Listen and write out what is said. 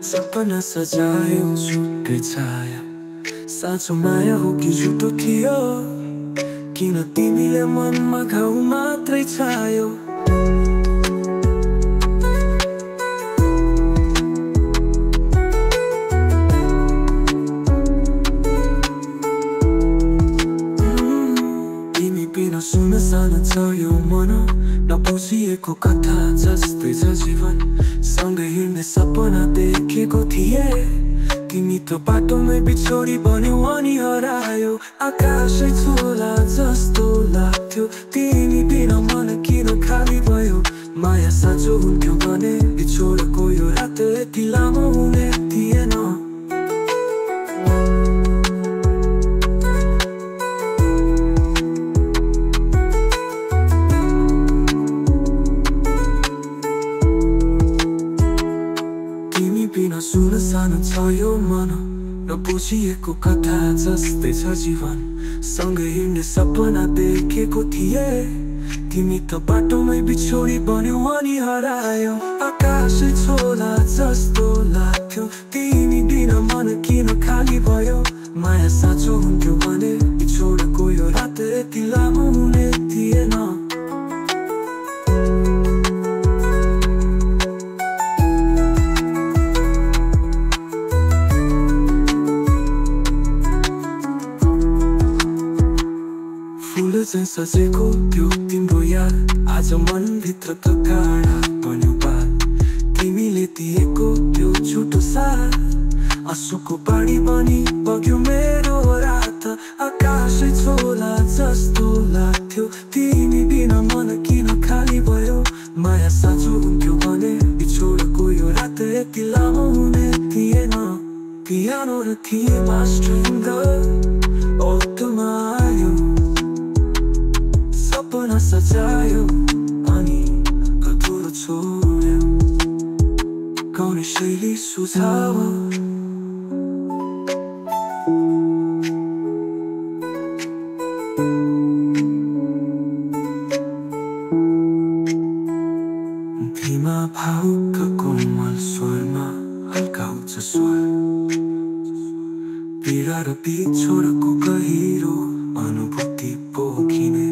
सपना सजायो छुट्टै छाया साँचो माया हो कि झुटो थियो किन तिमीले मनमा घाउ मात्रै छायो तिमी बिना सुनसान छ यो मन नपुछिएको कथा जस्तै छ जीवन सँगै हिँड्ने सपना देखेको थिए तिमी त बाटोमै बिछोडी बन्यौ अनि हरायो आकाशै छोला जस्तो लाग्थ्यो तिमी बिना मन किन खाली भयो माया साँचो हुन्थ्यो भने बिछोडको यो रात यति लामो हुने थिएन बिना सुनसान छ यो मन नपुछिएको कथा जस्तै छ जीवन सँगै हिँड्ने सपना देखेको थिए तिमी त बाटोमै बिछोडी बन्यौ अनि हरायो आकाशै छोला जस्तो लाग्थ्यो तिमी बिना मन किन खाली भयो माया साँचो हुन्थ्यो भने बिछोडको यो रात यति लामो हुने थिएन फुल चाहिँ सजेको त्यो तिम्रो याद आज मनभित्र त काँडा बन्यो बात तिमीले दिएको त्यो झुटो साथ आँसुको बाढी बनी बग्यो मेरो रात आकाशै छोला जस्तो लाग्थ्यो तिमी बिना मन किन खाली भयो माया साँचो हुन्थ्यो भने बिछोडको यो रात यति लामो हुने थिएन पियानो र थिएमा स्ट्रिङ ओतमा आयो सपना सजायो अनि अधुरो छोड्यो गाउने शैली सुझाव धीमा भावुक कोमल स्वरमा हल्का उच्च स्वर पीडा र बिछोडको गहिरो अनुभूति पोखिने